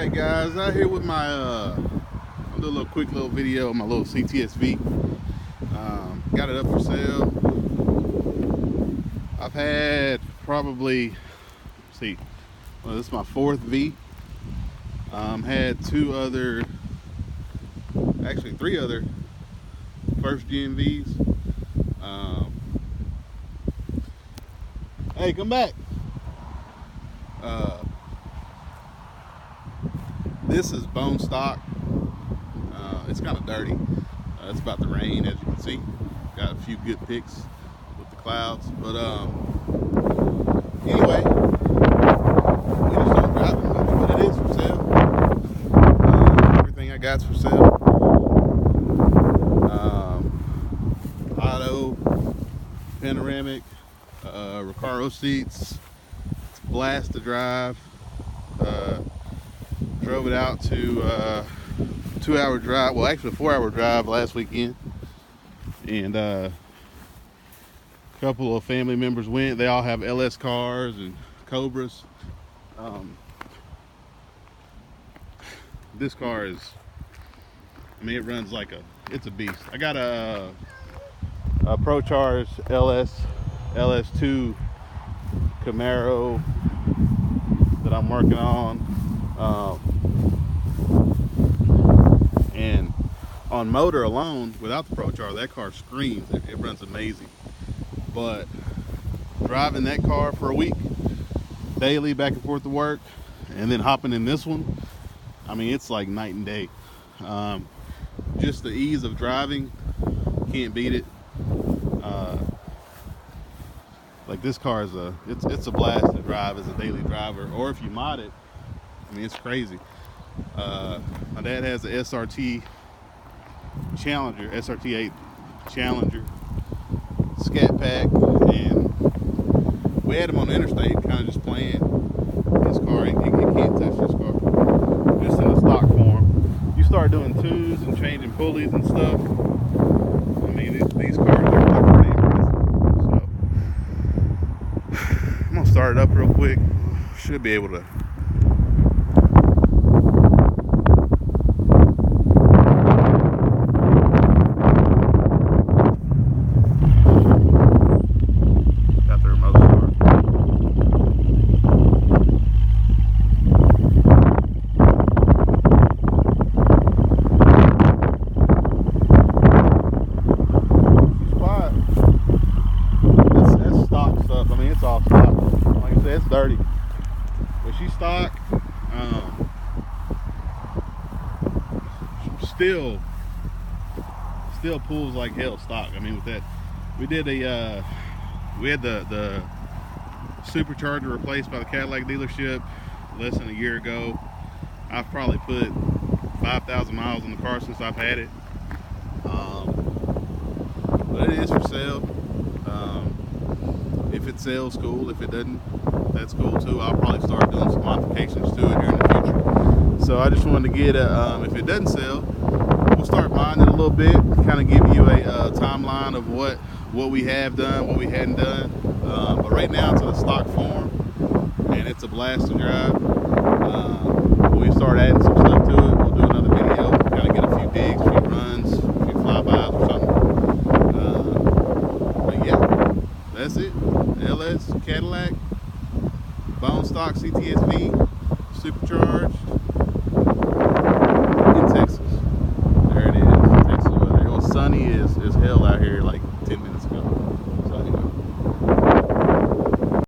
Alright guys, out here with my I'll do a little quick little video of my little Cts-v. Got it up for sale. I've had probably, this is my fourth V. Had three other first Gen Vs. Hey, come back. This is bone stock. It's kind of dirty. It's about to rain, as you can see. Got a few good pics with the clouds, but anyway, we just don't drive it, but it is for sale. Everything I got's for sale. Auto, Panoramic, Recaro Seats. It's a blast to drive. Drove it out to 2-hour drive, well actually a 4-hour drive last weekend, and a couple of family members went. They all have LS cars and Cobras. This car is, it runs like it's a beast. I got a Supercharged LS2 Camaro that I'm working on. And on motor alone, without the Supercharger, that car screams. It runs amazing. But driving that car for a week, daily back and forth to work, and then hopping in this one, it's like night and day. Just the ease of driving, can't beat it. Like this car is it's a blast to drive as a daily driver, or if you mod it, it's crazy. My dad has a SRT Challenger, SRT8 Challenger Scat Pack, and we had him on the interstate, kind of just playing this car. He can't touch this car, just in the stock form. You start doing twos and changing pulleys and stuff. These cars are pretty impressive. So I'm gonna start it up real quick. Should be able to. It's all stock. Like I said, it's dirty. But she's stock. Still pulls like hell stock. With that, we had the supercharger replaced by the Cadillac dealership less than a year ago. I've probably put 5,000 miles on the car since I've had it. But it is for sale. If it sells, cool. If it doesn't, that's cool too. I'll probably start doing some modifications to it here in the future. So I just wanted to get if it doesn't sell, we'll start buying it a little bit, kind of give you a timeline of what we have done, what we hadn't done. But right now it's in a stock form, and it's a blast to drive. When we start adding some stuff to it, we'll do another video, kind of get a few digs, a few runs, a few flybys or something. But yeah, that's it. LS Cadillac bone stock Cts-v supercharged in Texas. There it is, Texas weather. It was sunny as hell out here like 10